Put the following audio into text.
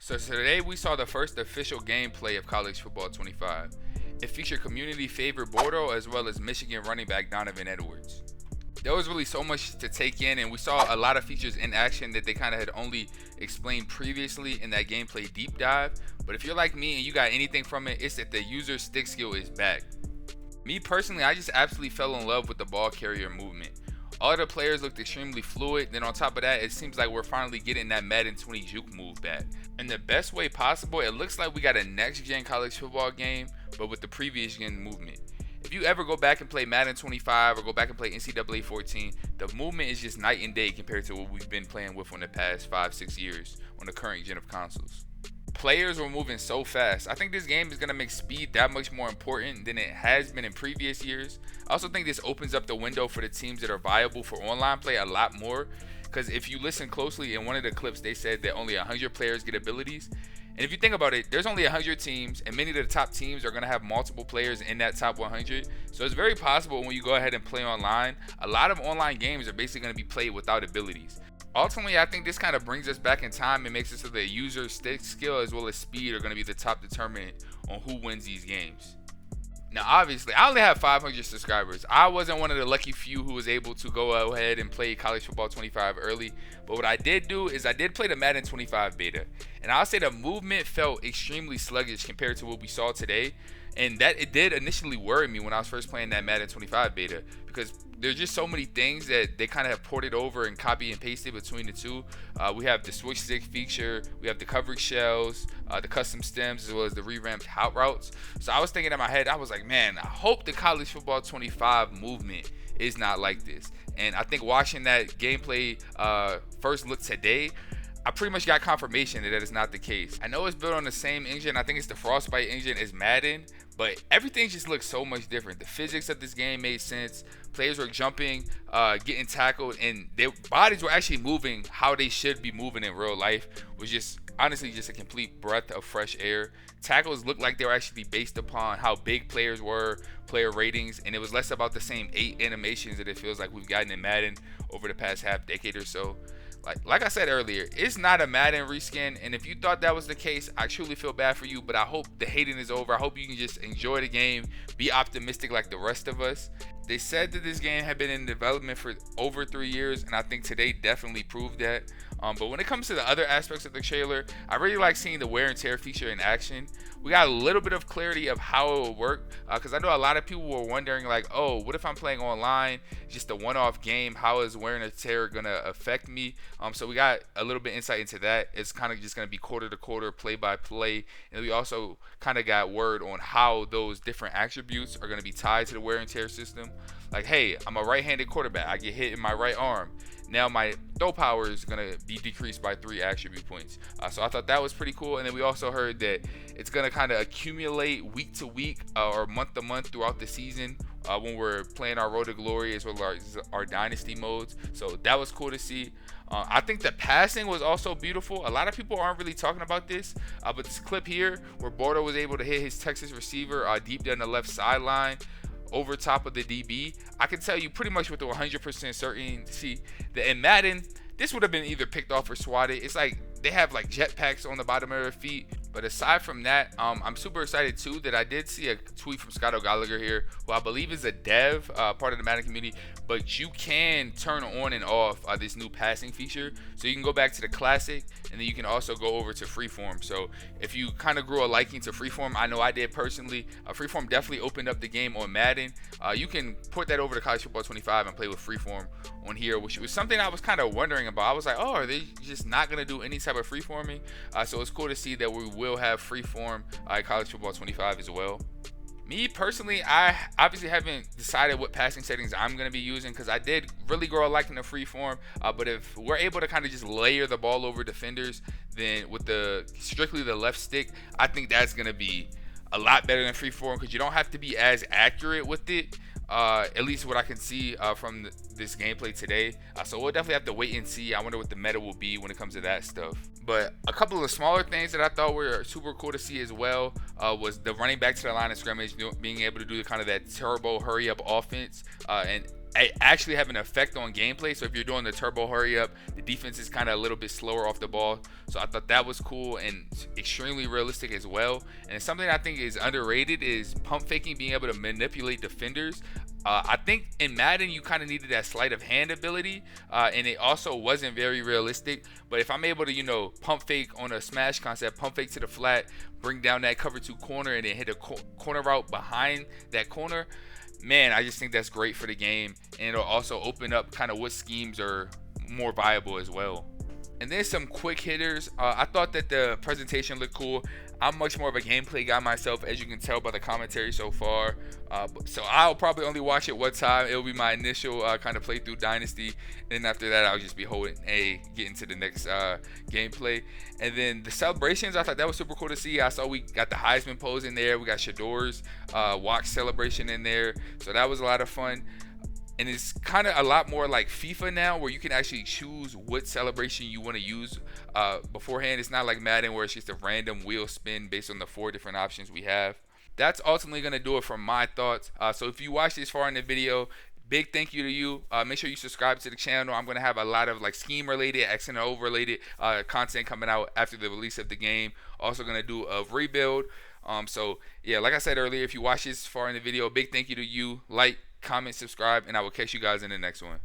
So today we saw the first official gameplay of College Football 25. It featured community favorite Bordeaux as well as Michigan running back Donovan Edwards. There was really so much to take in, and we saw a lot of features in action that they kind of had only explained previously in that gameplay deep dive. But if you're like me and you got anything from it, it's that the user stick skill is back. Me personally, I just absolutely fell in love with the ball carrier movement. All the players looked extremely fluid. Then on top of that, it seems like we're finally getting that Madden 20 juke move back. In the best way possible, it looks like we got a next gen college football game, but with the previous gen movement. If you ever go back and play Madden 25 or go back and play NCAA 14, the movement is just night and day compared to what we've been playing with on the past 5-6 years on the current gen of consoles. Players were moving so fast. I think this game is going to make speed that much more important than it has been in previous years. I also think this opens up the window for the teams that are viable for online play a lot more, because if you listen closely in one of the clips, they said that only 100 players get abilities. And if you think about it, there's only 100 teams, and many of the top teams are going to have multiple players in that top 100. So it's very possible when you go ahead and play online, a lot of online games are basically going to be played without abilities. Ultimately, I think this kind of brings us back in time and makes it so that user stick skill as well as speed are going to be the top determinant on who wins these games. Now, obviously, I only have 500 subscribers. I wasn't one of the lucky few who was able to go ahead and play College Football 25 early. But what I did do is I did play the Madden 25 beta. And I'll say the movement felt extremely sluggish compared to what we saw today. And that it did initially worry me when I was first playing that Madden 25 beta, because there's just so many things that they kind of have ported over and copy and pasted between the two. We have the switch stick feature, we have the coverage shells, the custom stems, as well as the revamped out routes. So I was thinking in my head, I was like, man, I hope the College Football 25 movement is not like this. And I think watching that gameplay first look today, I pretty much got confirmation that is not the case. I know it's built on the same engine. I think it's the Frostbite engine as Madden, but everything just looks so much different. The physics of this game made sense. Players were jumping, getting tackled, and their bodies were actually moving how they should be moving in real life, which just honestly just a complete breath of fresh air. Tackles looked like they were actually based upon how big players were, player ratings, and it was less about the same 8 animations that it feels like we've gotten in Madden over the past half decade or so. Like I said earlier, it's not a Madden reskin, and if you thought that was the case, I truly feel bad for you, but I hope the hating is over. I hope you can just enjoy the game, be optimistic like the rest of us. They said that this game had been in development for over 3 years, and I think today definitely proved that. But when it comes to the other aspects of the trailer, I really like seeing the wear and tear feature in action. We got a little bit of clarity of how it will work, because I know a lot of people were wondering, like, oh, what if I'm playing online, just a one-off game? How is wear and tear gonna affect me? So we got a little bit insight into that. It's kind of just gonna be quarter to quarter, play by play, and we also kind of got word on how those different attributes are gonna be tied to the wear and tear system. Like, hey, I'm a right-handed quarterback. I get hit in my right arm. Now my throw power is going to be decreased by 3 attribute points. So I thought that was pretty cool. And then we also heard that it's going to kind of accumulate week to week or month to month throughout the season when we're playing our Road to Glory as well as our Dynasty modes. So that was cool to see. I think the passing was also beautiful. A lot of people aren't really talking about this, but this clip here where Bordeaux was able to hit his Texas receiver deep down the left sideline over top of the DB, I can tell you pretty much with 100% certainty that in Madden, this would have been either picked off or swatted. It's like they have like jetpacks on the bottom of their feet. But aside from that, I'm super excited too that I did see a tweet from Scott O'Gallagher here, who I believe is a dev, part of the Madden community. But you can turn on and off this new passing feature. So you can go back to the classic, and then you can also go over to freeform. So if you kind of grew a liking to freeform, I know I did personally. Freeform definitely opened up the game on Madden. You can port that over to College Football 25 and play with freeform on here, which was something I was kind of wondering about. I was like, oh, are they just not going to do any type of freeforming? So it's cool to see that we will have freeform College Football 25 as well. Me personally, I obviously haven't decided what passing settings I'm going to be using, because I did really grow a liking to freeform. But if we're able to kind of just layer the ball over defenders, then with strictly the left stick, I think that's going to be a lot better than freeform, because you don't have to be as accurate with it. At least what I can see from this gameplay today. So we'll definitely have to wait and see. I wonder what the meta will be when it comes to that stuff. But a couple of smaller things that I thought were super cool to see as well was the running back to the line of scrimmage, being able to do kind of that turbo hurry up offense. And actually have an effect on gameplay. So if you're doing the turbo hurry up, the defense is kind of a little bit slower off the ball. So I thought that was cool and extremely realistic as well. And something I think is underrated is pump faking, being able to manipulate defenders. I think in Madden you kind of needed that sleight of hand ability, and it also wasn't very realistic. But if I'm able to, pump fake on a smash concept, pump fake to the flat, bring down that cover two corner, and then hit a corner route behind that corner, man, I just think that's great for the game, and it'll also open up kind of what schemes are more viable as well. And then some quick hitters. I thought that the presentation looked cool. I'm much more of a gameplay guy myself, as you can tell by the commentary so far. So I'll probably only watch it one time. It'll be my initial kind of playthrough Dynasty. And after that, I'll just be holding getting to the next gameplay. And then the celebrations, I thought that was super cool to see. I saw we got the Heisman pose in there. We got Shador's walk celebration in there. So that was a lot of fun. And it's kind of a lot more like FIFA now, where you can actually choose what celebration you want to use beforehand. It's not like Madden, where it's just a random wheel spin based on the 4 different options we have. That's ultimately going to do it for my thoughts. So if you watched this far in the video, big thank you to you. Make sure you subscribe to the channel. I'm going to have a lot of like scheme related, XNO related content coming out after the release of the game. Also going to do a rebuild. So yeah, like I said earlier, if you watch this far in the video, big thank you to you. Like, comment, subscribe, and I will catch you guys in the next one.